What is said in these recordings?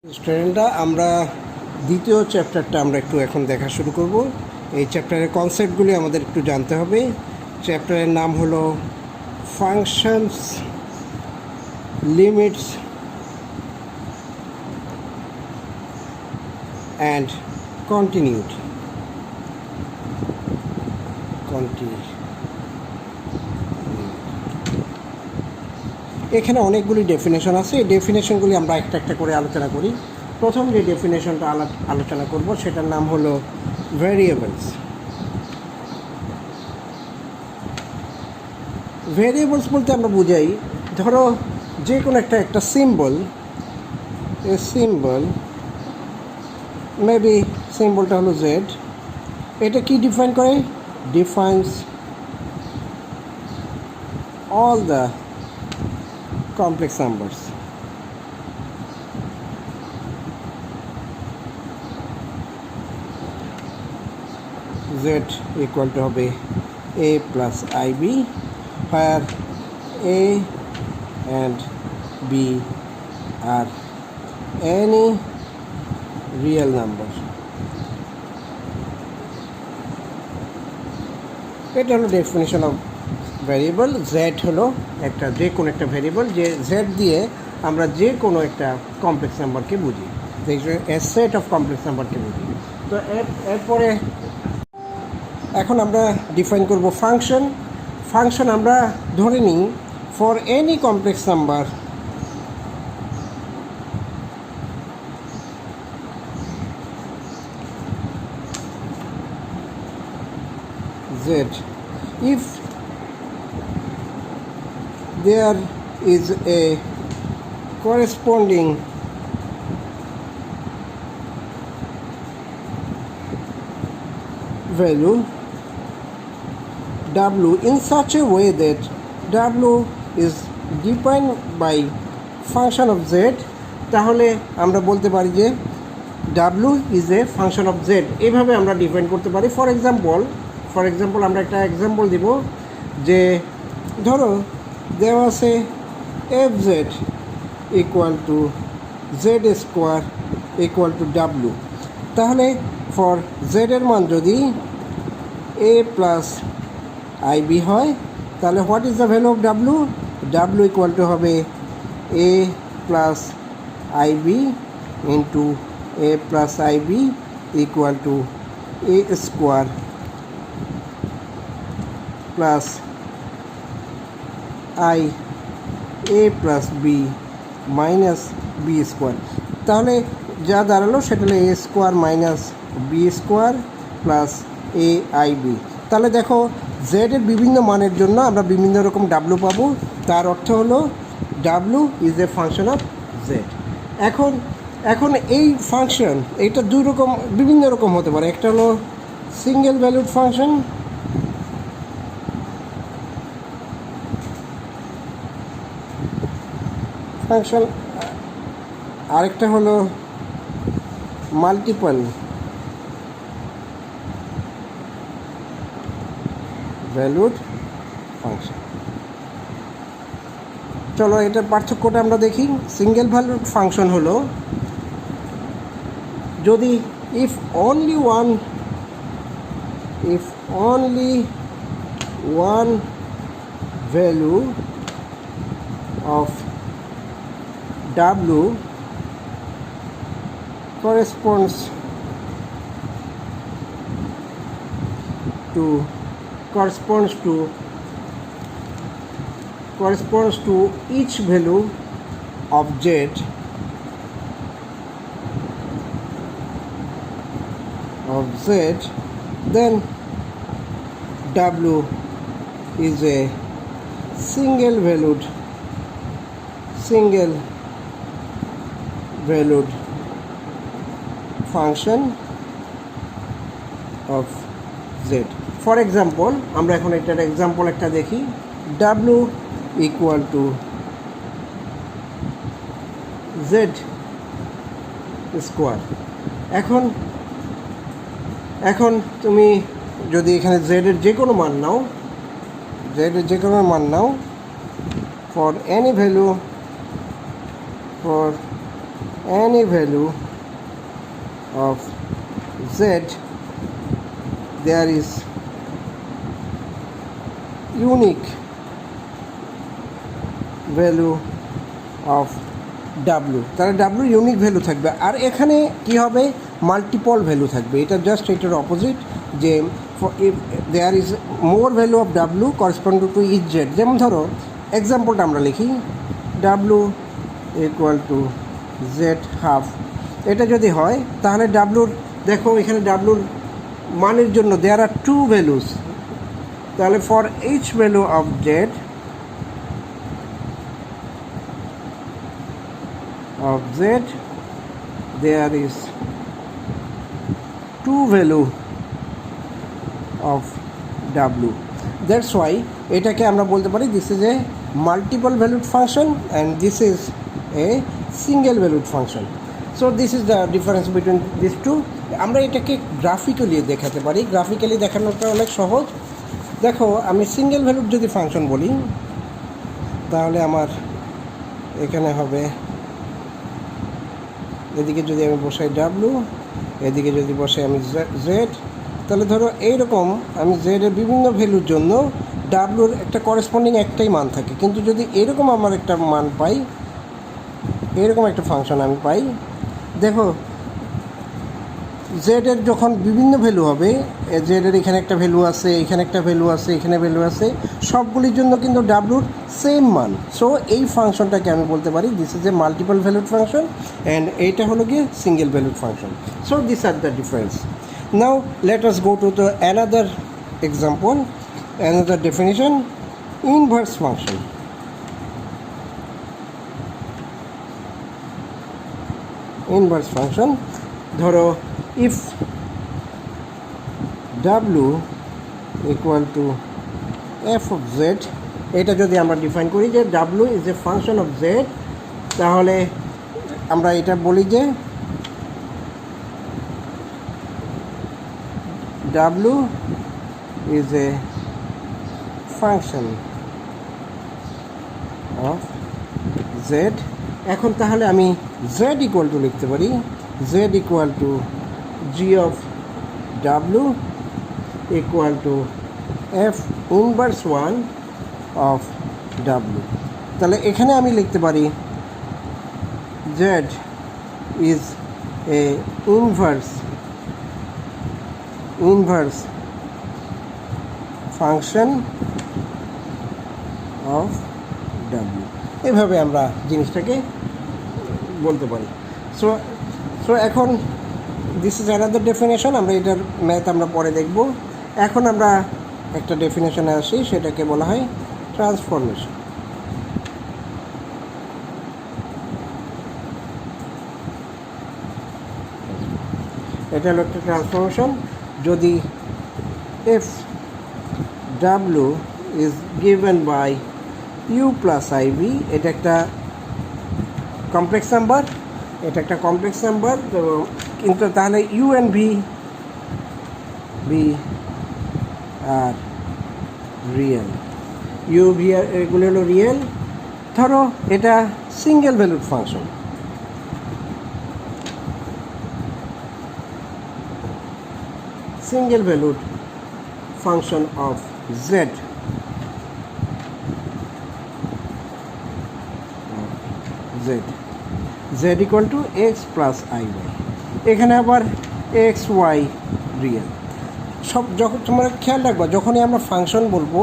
স্টুডেন্টরা আমরা দ্বিতীয় চ্যাপ্টারটা আমরা একটু এখন দেখা শুরু করব। এই চ্যাপ্টারের কনসেপ্টগুলি আমাদের একটু জানতে হবে। চ্যাপ্টারের নাম হলো ফাংশনস, লিমিটস অ্যান্ড কন্টিনিউটি। এখানে অনেকগুলি ডেফিনেশন আছে। এই ডেফিনেশনগুলি আমরা একটা একটা করে আলোচনা করি। প্রথম যে ডেফিনেশনটা আলোচনা করব সেটার নাম হলো ভ্যারিয়েবলস। ভ্যারিয়েবলস বলতে আমরা বুঝাই, ধরো যে কোনো একটা সিম্বল, এ সিম্বল মেবি সিম্বলটা হলো জেড। এটা কি ডিফাইন করে? Defines all the complex numbers. Z equal to হবে a plus ib, where a and b are any real number. এটা হলো ডেফিনেশন অফ ভ্যারিয়েবল। জেড হলো একটা যে কোনো একটা ভ্যারিয়েবল, যে জেড দিয়ে আমরা যে কোনো একটা কমপ্লেক্স নাম্বারকে বুঝি, এ সেট অফ কমপ্লেক্স নাম্বারকে বুঝি। তো এরপরে এখন আমরা ডিফাইন করব ফাংশন। ফাংশন আমরা ধরে নিই for any complex number z, if there is a corresponding value w in such a way that w is defined by function of z, তাহলে আমরা বলতে পারি যে w is a function of z। এইভাবে আমরা ডিফাইন করতে পারি। For example আমরা একটা এক্সাম্পল দিব যে ধরো দেওয়া আছে fz equal to Z square equal to W. তাহলে ফর জেড এর মান যদি a প্লাস আইবি হয়, তাহলে what is the value of W? W equal two হবে a plus i b into a plus I B equal two a square plus I A plus B minus B square. তাহলে যা দাঁড়ালো সেটা হলো এ square minus B square plus A I B. তাহলে দেখো জেডের বিভিন্ন মানের জন্য আমরা বিভিন্ন রকম ডাব্লু পাবো। তার অর্থ হলো W is a function of Z. এখন এই ফাংশন এটা বিভিন্ন রকম হতে পারে। একটা হলো সিঙ্গেল ভ্যালুড ফাংশন, আরেকটা হলো মাল্টিপল ভ্যালুড ফাংশন। চলো এটার পার্থক্যটা আমরা দেখি। সিঙ্গেল ভ্যালুড ফাংশন হলো যদি if only one value of w corresponds to each value of z, then w is a single valued function of z. For example আমরা এখন এটার এক্সাম্পল একটা দেখি। w equal to Z square. এখন তুমি যদি এখানে জেডের যে কোনো মান নাও for any value any value of z, there is unique value of w, তাহলে w ইউনিক ভ্যালু থাকবে। আর এখানে কি হবে, মাল্টিপল ভ্যালু থাকবে। এটা জাস্ট এটার অপোজিট, যে if there is more value of w corresponding to each z, যেমন ধরো এক্সাম্পলটা আমরা লিখি w equal two z half, এটা যদি হয় তাহলে ডাব্লুর, দেখো এখানে ডাব্লুর মানের জন্য দেয়ার আর টু ভ্যালুস, তাহলে for each value of Z there is two value of w. That's why এটাকে আমরা বলতে পারি this is a multiple valued function and this is a single valued function. So this is the difference between these two. আমরা এটাকে graphically দেখাতে পারি। Graphically দেখানোটা অনেক সহজ। দেখো আমি সিঙ্গেল ভ্যালুড যদি ফাংশন বলি তাহলে আমার এখানে হবে, এদিকে যদি আমি বসাই ডাব্লু, এদিকে যদি বসাই আমি জেড, তাহলে ধরো এইরকম আমি জেডের বিভিন্ন ভ্যালুর জন্য ডাব্লুর একটা করেসপন্ডিং একটাই মান থাকে। কিন্তু যদি এরকম আমার একটা মান পাই, এরকম একটা ফাংশন আমি পাই, দেখো জেডের যখন বিভিন্ন ভ্যালু হবে, জেডের এখানে একটা ভ্যালু আছে, এখানে একটা ভ্যালু আছে, এখানে ভ্যালু আছে, সবগুলির জন্য কিন্তু ডাব্লুর সেম মান। সো এই ফাংশনটাকে আমি বলতে পারি this is a multiple valued function and এইটা হলো গিয়ে single valued function. So this are the difference. Now let us go to the another example, another definition, inverse function. Inverse function, ধরো if w equal to f of z, এটা যদি আমরা define করি যে w is a function of z, তাহলে আমরা এটা বলি যে w is a function of z। এখন তাহলে আমি z equal to লিখতে পারি z equal to g of w equal to f inverse 1 of w। তাহলে এখানে আমি লিখতে পারি z is a inverse function of w। এভাবে আমরা জিনিসটাকে বলতে পারি। সো এখন দিস ইজ অ্যানাদার ডেফিনেশন। আমরা এটার ম্যাথ আমরা পরে দেখব। এখন আমরা একটা ডেফিনেশনে আসি, সেটাকে বলা হয় ট্রান্সফরমেশন। এটা হলো একটা ট্রান্সফরমেশন। যদি F W is given by U plus I V, এটা একটা কমপ্লেক্স নাম্বার, এটা একটা কমপ্লেক্স নাম্বার, তো কিন্তু তাহলে u and v are real, u v আর এগুলো হলো রিয়েল। ধরো এটা single valued function, single valued function of z, z equal to x plus iy। এখানে আবার x y রিয়েল। সব যখন তোমরা খেয়াল রাখবা, যখনই আমরা ফাংশন বলবো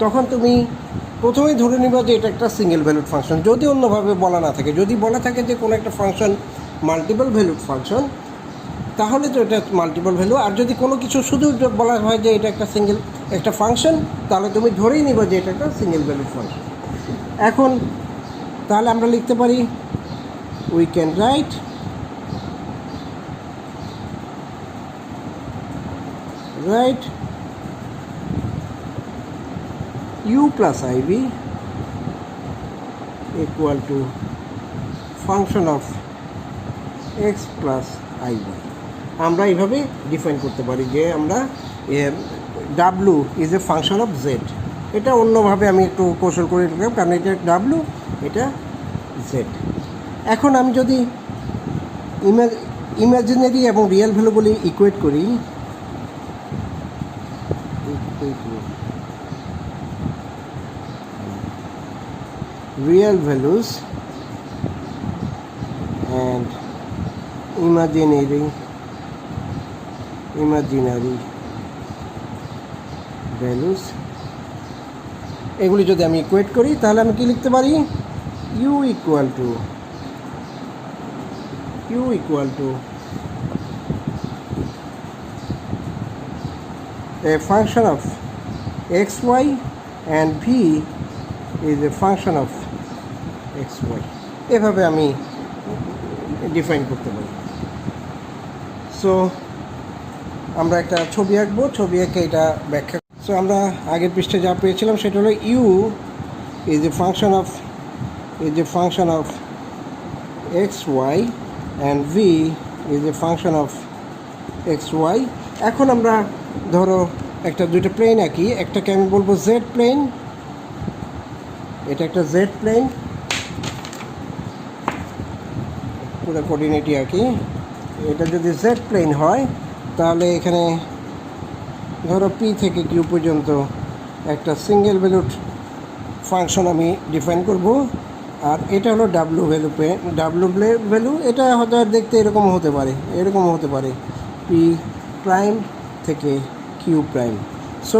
তখন তুমি প্রথমেই ধরে নিবা যে এটা একটা সিঙ্গেল ভ্যালুড ফাংশন, যদি অন্যভাবে বলা না থাকে। যদি বলা থাকে যে কোনো একটা ফাংশন মাল্টিপল ভ্যালুড ফাংশন, তাহলে তো এটা মাল্টিপল ভ্যালু। আর যদি কোনো কিছু শুধু বলা হয় যে এটা একটা ফাংশন, তাহলে তুমি ধরেই নিবা যে এটা একটা সিঙ্গেল ভ্যালুড ফাংশন। এখন তাহলে আমরা লিখতে পারি, we can write u plus iv equal to function of x plus iy। আমরা এইভাবে ডিফাইন করতে পারি যে আমরা W is a function of Z. এটা অন্যভাবে আমি একটু কৌশল করে নিলাম, কারণ এটা ডাব্লু, এটা জেড। এখন আমি যদি ইমাজিনারি এবং রিয়েল ভ্যালুগুলি ইকুয়েট করি, real values and imaginary values, এগুলি যদি আমি ইকুয়েট করি তাহলে আমি কি লিখতে পারি? u equal to a function of xy and v is a function of xy, এভাবে আমি ডিফাইন করতে পারি। সো আমরা একটা ছবি আঁকবো, ছবি এঁকে এটা ব্যাখ্যা। সো আমরা আগের পৃষ্ঠে যা পেয়েছিলাম সেটা হলো u is a function of xy and v is a function of xy। এখন আমরা ধরো দুইটা প্লেন আঁকি, একটাকে আমি বলবো জেড প্লেন, এটা একটা জেড প্লেন, পুরো কোঅর্ডিনেটই আঁকি। এটা যদি জেড প্লেন হয় তাহলে এখানে ধরো পি থেকে কিউ পর্যন্ত একটা সিঙ্গেল ভ্যালুড ফাংশন আমি ডিফাইন করব, আর এটা হলো ডাব্লু ভ্যালু। এটা হয়তো দেখতে এরকমও হতে পারে পি প্রাইম থেকে কিউ প্রাইম। সো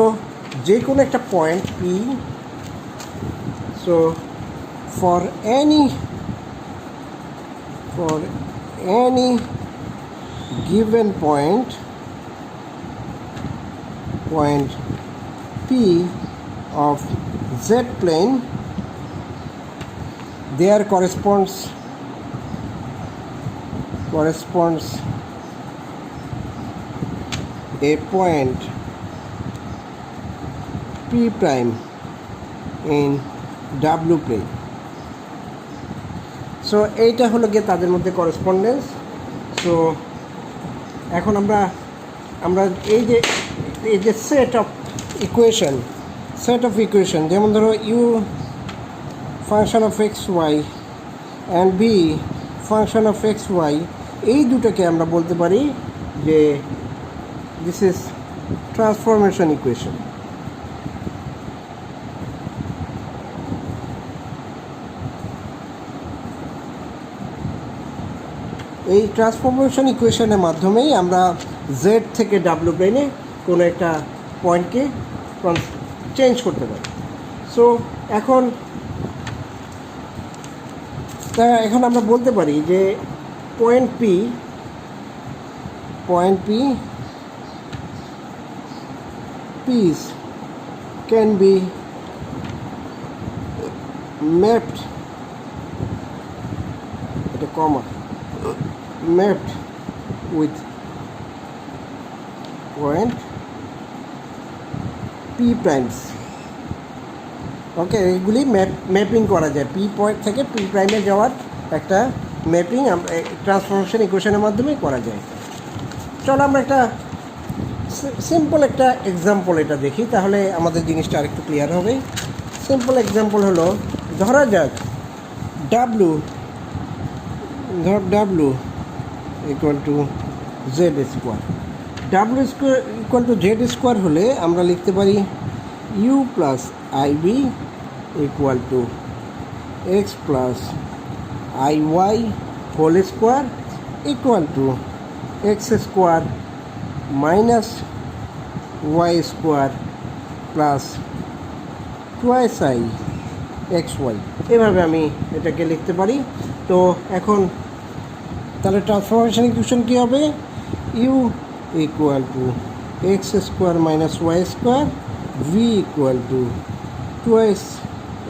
যে কোনো একটা point P, so for any given point P of z plane, there corresponds a point P prime in W plane. So এইটা হলো গিয়ে তাদের মধ্যে করেসপন্ডেন্স। সো এখন আমরা এই যে সেট অফ ইকুয়েশন, যেমন ধরো U function of x Y and B function of x Y, এই দুটোকে আমরা বলতে পারি যে দিস ইজ ট্রান্সফরমেশন ইকুয়েশন। এই ট্রান্সফরমেশন ইকুয়েশনের মাধ্যমেই আমরা জেড থেকে ডাব্লু প্লেনে কোনো একটা পয়েন্টকে চেঞ্জ করতে পারি। সো এখন আমরা বলতে পারি যে point P piece can be mapped, এটা কমা, mapped with point P primes। ওকে, এইগুলি ম্যাপিং করা যায়, পি পয়েন্ট থেকে পি প্রাইমে যাওয়ার একটা ম্যাপিং আমরা ট্রান্সফরমেশন ইকুয়েশনের মাধ্যমে করা যায়। চলো আমরা একটা সিম্পল একটা এক্সাম্পল এটা দেখি, তাহলে আমাদের জিনিসটা আরেকটু ক্লিয়ার হবে। সিম্পল এক্সাম্পল হলো, ধরা যাক W equal to Z square. W square equal to Z square হলে আমরা লিখতে পারি U plus I B equal to X plus I Y whole square equal to X square minus Y square plus twice I X Y. এভাবে আমি এটাকে লিখতে পারি। তো এখন তাহলে ট্রান্সফরমেশন ইকুয়েশন কী হবে? U equal to X square minus Y square, V equal to twice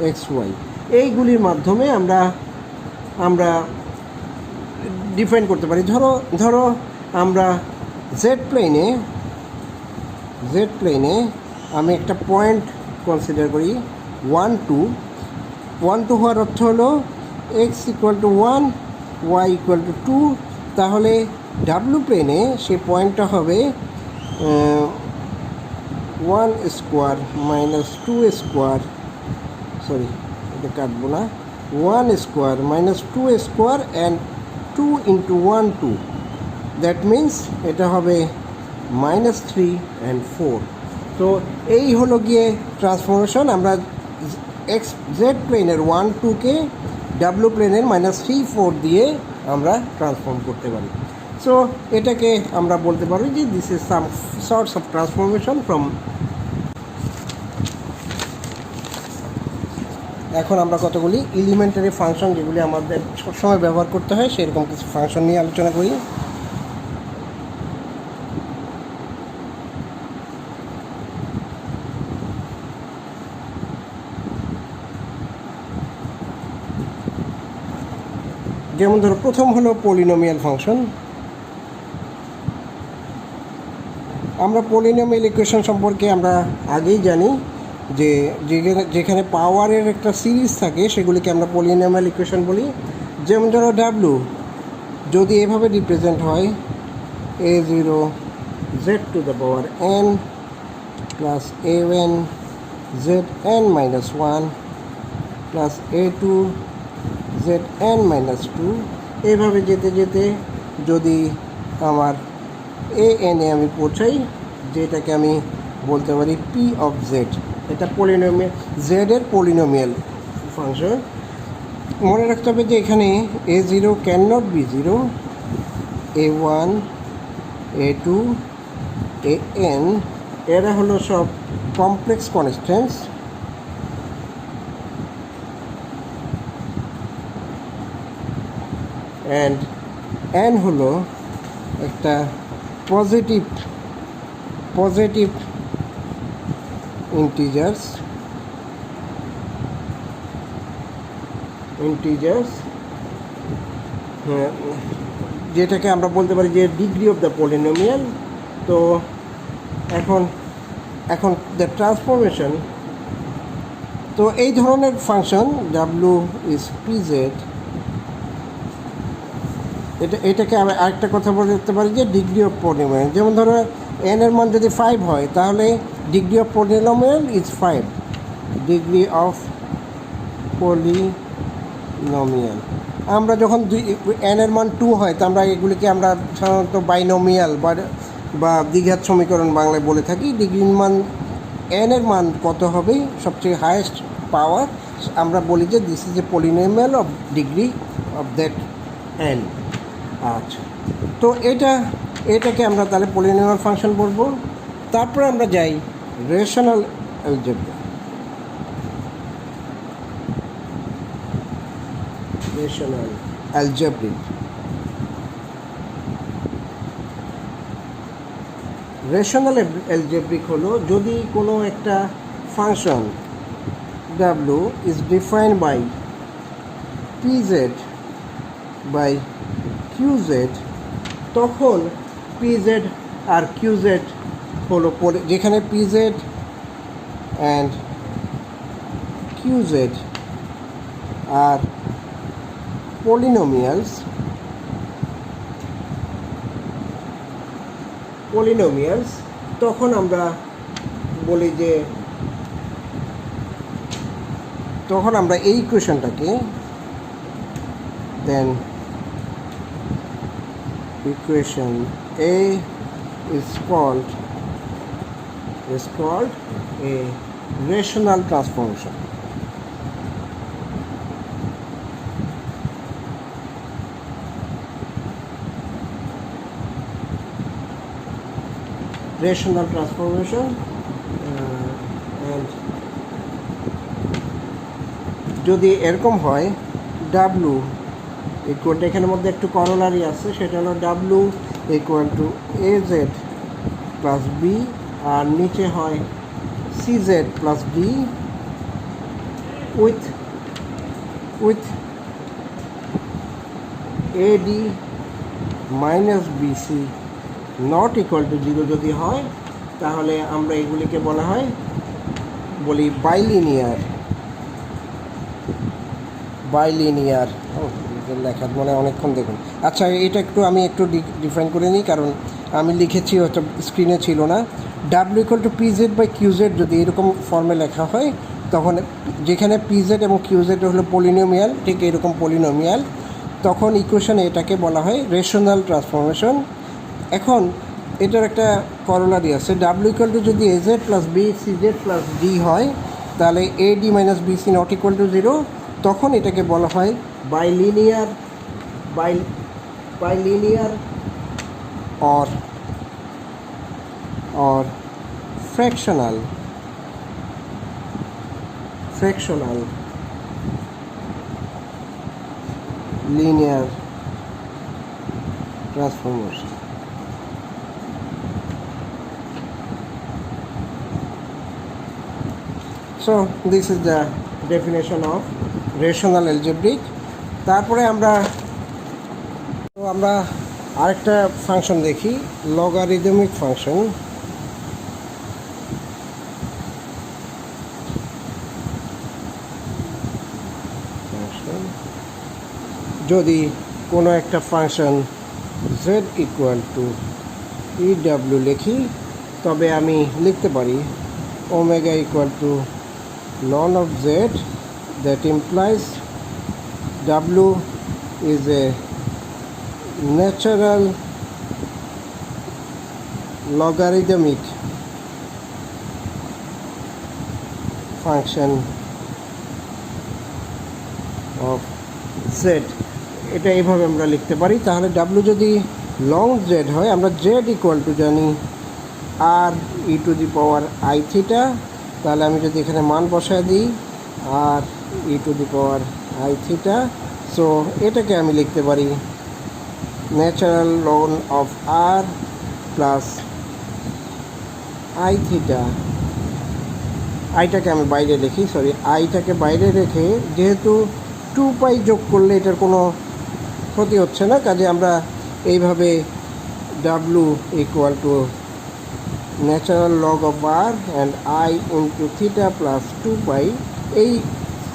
X Y. এইগুলির মাধ্যমে আমরা ডিফাইন করতে পারি। ধরো আমরা জেড প্লেনে আমি একটা পয়েন্ট কনসিডার করি 1 2 হওয়ার অর্থ হলো X equal to 1 Y equal to 2। তাহলে ডাব্লু প্লেনে সেই পয়েন্টটা হবে 1 স্কোয়ার মাইনাস 2 স্কোয়ার, সরি এটা কাটবো না, 1 square minus 2 square and 2 into 1 2, that means এটা হবে -3 and 4. তো এই হলো গিয়ে ট্রান্সফরমেশন। আমরা এক্স জেড প্লেনের 1 2কে ডাব্লিউ প্লেনের -3 4 দিয়ে আমরা ট্রান্সফর্ম করতে পারি। সো এটাকে আমরা বলতে পারি যে this is some sorts of transformation from. এখন আমরা কতগুলি এলিমেন্টারি ফাংশন যেগুলি আমাদের সবসময় ব্যবহার করতে হয় সেরকম কিছু ফাংশন নিয়ে আলোচনা করি। যেমন ধরো প্রথম হলো পলিনোমিয়াল ফাংশন। আমরা পলিনোমিয়াল ইকুয়েশন সম্পর্কে আমরা আগেই জানি যে যেখানে পাওয়ারের একটা সিরিজ থাকে সেগুলিকে আমরা পলিনোমিয়াল ইকুয়েশন বলি। যেমন ধরো ডাব্লু যদি এভাবে রিপ্রেজেন্ট হয় a0 z⁴n plus a1 zn-1 plus a2 zn-2, এইভাবে যেতে যেতে যদি আমার an-এ আমি পৌঁছাই, যেটাকে আমি বলতে পারি p of z, এটা পলিনোমিয়াল জেডের পলিনোমিয়াল ফাংশন। মনে রাখতে হবে যে এখানে a0 can not be 0, a1 a2 an এরা হলো সব কমপ্লেক্স কনস্ট্যান্টস। অ্যান্ড n হলো একটা পজিটিভ ইন্টিজার্স যেটাকে আমরা বলতে পারি যে ডিগ্রি অফ দ্য পলিনোমিয়াল। তো এখন দ্য ট্রান্সফরমেশন, তো এই ধরনের ফাংশন ডাব্লু ইজ পিজেড, এটাকে আমি আরেকটা কথা বলতে পারি যে ডিগ্রি অফ পলিনোমিয়াল। যেমন ধরো n এর মান যদি 5 হয় তাহলে degree of polynomial is 5, degree of polynomial. আমরা যখন n এর মান 2 হয় তা আমরা এগুলিকে আমরা সাধারণত বাইনোমিয়াল বা দ্বিঘাত সমীকরণ বাংলায় বলে থাকি। ডিগ্রির মান n এর মান কত হবে, সবচেয়ে হায়েস্ট পাওয়ার, আমরা বলি যে this is a polynomial of degree of that n। আচ্ছা, তো এটাকে আমরা তাহলে পলিনোমিয়াল ফাংশন বলবো। তারপরে আমরা যাই rational algebra. Rational algebraic, rational algebraic হলো যদি কোনো একটা ফাংশন ডাব্লু is defined by p z by q z, তখন পিজেড আর কিউজেড হলো, যেখানে p z and q z are polynomials, তখন আমরা বলি যে তখন আমরা এই ইকুয়েশনটাকে দেন equation A is called a rational transformation. Rational transformation and যদি এরকম হয় ডাব্লু ইকুয়াল, এখানের মধ্যে একটু করোলারি আছে, সেটা হলো ডাব্লু equal to a z plus b, আর নিচে হয় c Z plus d with a D minus b c not equal to 0 যদি হয়, তাহলে আমরা এগুলিকে বলি বাইলিনিয়ার। লেখার মনে অনেকক্ষণ দেখুন। আচ্ছা, এটা আমি একটু ডিফাইন করে নিই, কারণ আমি লিখেছি হয়তো স্ক্রিনে ছিল না। ডাব্লিউ equal to p z by q z যদি এরকম ফর্মে লেখা হয়, তখন যেখানে পিজেড এবং কিউজেড হলো পলিনোমিয়াল, ঠিক এরকম পলিনোমিয়াল, তখন ইকুয়েশনে এটাকে বলা হয় রেশনাল ট্রান্সফরমেশন। এখন এটার একটা করোলারি আছে, ডাব্লিউ ইকুয়াল টু যদি A Z plus B C Z plus D হয় তাহলে A D minus B C not equal to zero, তখন এটাকে বলা হয় bilinear or fractional linear transformation. So this is the definition of rational algebraic. তারপরে আমরা আরেকটা ফাংশন দেখি, লগারিদমিক ফাংশন। যদি কোনো একটা function z equal two EW লিখি, তবে আমি লিখতে পারি omega equal to ln of z, that implies W is a natural logarithmic function of z। এটা এইভাবে আমরা লিখতে পারি। তাহলে W যদি লং z হয়, আমরা z ইকুয়াল টু জানি r e to the power i theta. তাহলে আমি যদি এখানে মান বসায় দিই r e to the power i theta, so এটাকে আমি লিখতে পারি natural ln of r plus i theta. আইটাকে আমি বাইরে লিখি, আইটাকে বাইরে রেখে, যেহেতু 2π যোগ করলে এটার কোনো ক্ষতি হচ্ছে না, কাজে আমরা এইভাবে W equal to natural log of r and i into theta plus 2π এই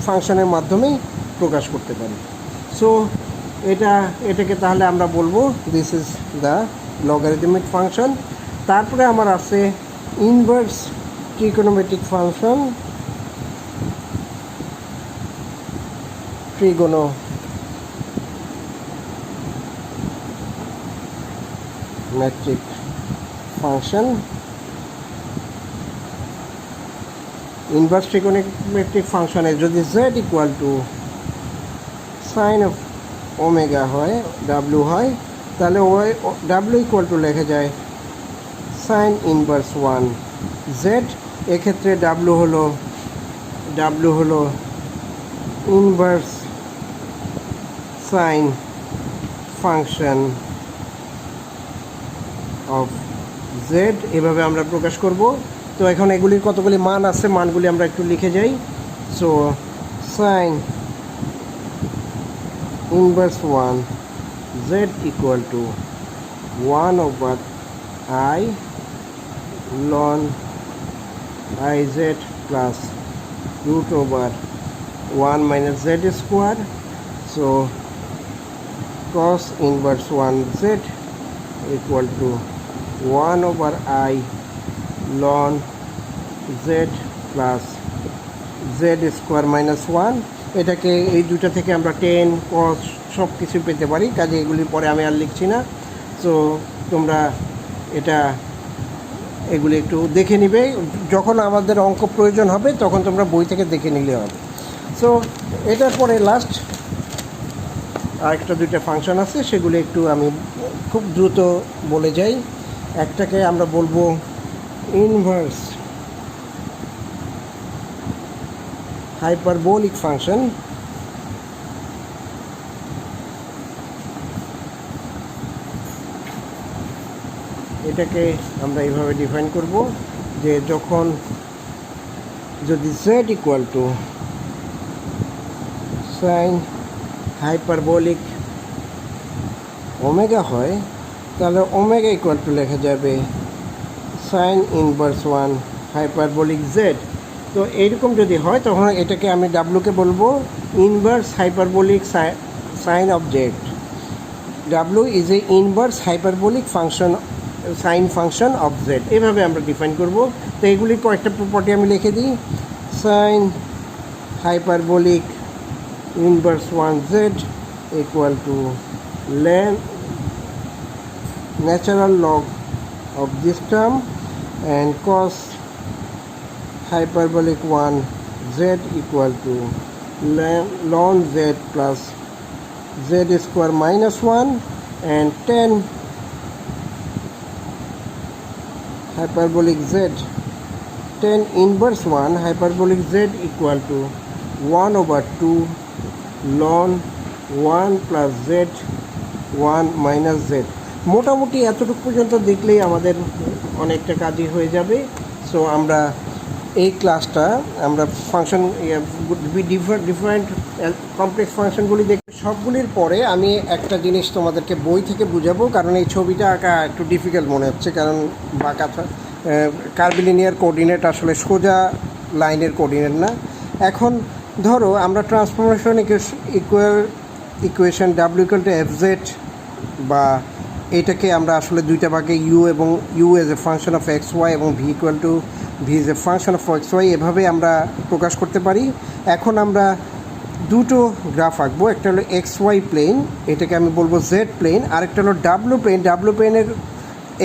ফাংশনের মাধ্যমেই প্রকাশ করতে পারি। সো এটাকে তাহলে আমরা বলবো this is the logarithmic function. তারপরে আমার আছে inverse trigonometric function, trigonometric function. Inverse trigonometric ফাংশনে যদি z equal to sine of omega হয়, W হয়, তাহলে W ইকুয়াল টু লেখা যায় সাইন ইনভার্স 1 z। এক্ষেত্রে W হলো inverse sine function of z, এভাবে আমরা প্রকাশ করব। তো এখন এগুলির কতগুলি মান আছে, মানগুলি আমরা একটু লিখে যাই। So sine inverse 1 z equal to 1 over i ln iz plus root over 1 minus z square. So cos inverse 1z equal to 1 over I ln z plus z square minus 1। এটাকে এই দুটো থেকে আমরা tan cos সব কিছু পেতে পারি, কাজে এগুলির পরে আমি আর লিখছি না। সো তোমরা এগুলি একটু দেখে নিবে, যখন আমাদের অঙ্ক প্রয়োজন হবে তখন তোমরা বই থেকে দেখে নিলে হবে। সো এটার পরে লাস্ট আরেকটা দুইটা ফাংশন আছে, সেগুলো একটু আমি খুব দ্রুত বলে যাই। একটাকে আমরা বলবো ইনভার্স হাইপারবোলিক ফাংশন। এটাকে আমরা এইভাবে ডিফাইন করব যে যদি z equal to sign hyperbolic omega হয়, তাহলে ওমেগা ইকুয়াল টু লেখা যাবে সাইন ইনভার্স 1 হাইপারবোলিক z। তো এইরকম যদি হয় তখন এটাকে আমি ডাব্লুকে বলবো inverse hyperbolic sine of z। W is a inverse hyperbolic function sine function of z, এভাবে আমরা ডিফাইন করব। তো এইগুলির কয়েকটা প্রপার্টি আমি লিখে দিই। Sign hyperbolic inverse 1z equal to natural log of this term, and cos hyperbolic 1 z equal to ln z plus z square minus 1, and tan hyperbolic z, tan inverse 1 hyperbolic z equal to 1 over 2 ln 1 plus z 1 minus z। মোটামুটি এতটুকু পর্যন্ত দেখলেই আমাদের অনেকটা কাজই হয়ে যাবে। So আমরা এই ক্লাসটা আমরা ফাংশন ডিফারেন্ট কমপ্লেক্স ফাংশনগুলি দেখব। সবগুলির পরে আমি একটা জিনিস তোমাদেরকে বই থেকে বুঝাবো, কারণ এই ছবিটা আঁকা একটু ডিফিকাল্ট মনে হচ্ছে, কারণ বাঁকা কার্ভিলিনিয়ার কোঅর্ডিনেট আসলে সোজা লাইনের কোঅর্ডিনেট না। এখন ধরো আমরা ট্রান্সফরমেশন ইকুয়েশন ডাব্লিউ ইকুয়াল টু এফ জেড, বা এটাকে আমরা আসলে দুইটা ভাগে ইউ এবং u as a function of x y এবং v equal to v is a function of x Y, এভাবে আমরা প্রকাশ করতে পারি। এখন আমরা দুটো গ্রাফ আঁকবো, একটা হলো এক্স ওয়াই প্লেন, এটাকে আমি বলবো জেড প্লেন, আরেকটা হলো ডাব্লু প্লেন। ডাব্লু প্লেনের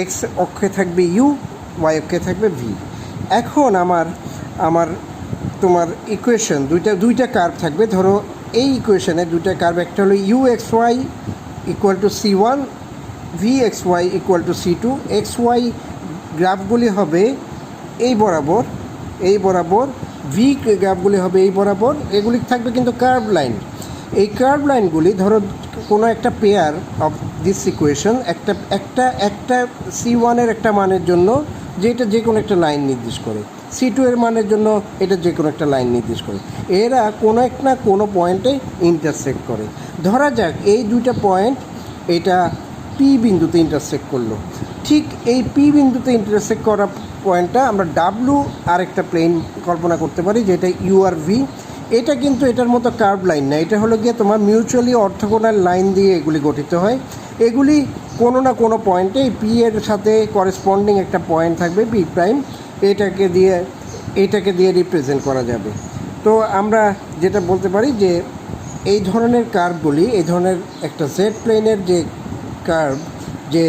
এক্স অক্ষে থাকবে ইউ, ওয়াই অক্ষে থাকবে ভি। এখন আমার তোমার ইকুয়েশন দুইটা কার্ভ থাকবে। ধরো এই ইকুয়েশনে দুইটা কার্ভ, একটা হলো u x y equal to c one, v x y equal to c two. X y গ্রাফগুলি হবে এই বরাবর, ভি গ্রাফগুলি হবে এই বরাবর, এগুলি থাকবে কিন্তু কার্ভ লাইন। এই কার্ভ লাইনগুলি ধরো কোনো একটা পেয়ার অফ দিস ইকুয়েশন, একটা সি ওয়ানের একটা মানের জন্য যেটা যে কোনো একটা লাইন নির্দেশ করে, সি টু এর মানের জন্য এটা যে কোনো একটা লাইন নির্দেশ করে, এরা কোনো এক না কোনো পয়েন্টে ইন্টারসেক্ট করে। ধরা যাক এই দুইটা পয়েন্ট এটা পি বিন্দুতে ইন্টারসেক্ট করলো। ঠিক এই পি বিন্দুতে ইন্টারসেক্ট করা পয়েন্টটা আমরা ডাব্লু আরেকটা প্লেন কল্পনা করতে পারি, যেটা ইউ আর ভি। এটা কিন্তু এটার মতো কার্ভ লাইন না, এটা হলো গিয়ে তোমার মিউচুয়ালি অর্থোগোনাল লাইন দিয়ে এগুলি গঠিত হয়। এগুলি কোনো না কোনো পয়েন্টে পি এর সাথে করেসপন্ডিং একটা পয়েন্ট থাকবে পি প্রাইম, এটাকে দিয়ে রিপ্রেজেন্ট করা যাবে। তো আমরা যেটা বলতে পারি যে এই ধরনের কার্ভগুলি, এই ধরনের একটা জেড প্লেনের যে কার্ভ, যে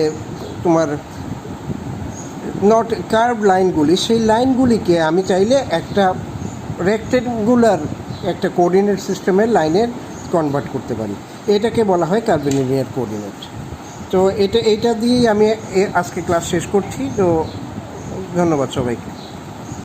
তোমার নট কার্ভ লাইনগুলি, সেই লাইনগুলিকে আমি চাইলে একটা রেক্টেঙ্গুলার একটা কোঅর্ডিনেট সিস্টেমের লাইনের কনভার্ট করতে পারি। এটাকে বলা হয় কার্ভিলিনিয়ার কোঅর্ডিনেট। তো এটা দিয়েই আমি আজকে ক্লাস শেষ করছি। তো ধন্যবাদ সবাইকে।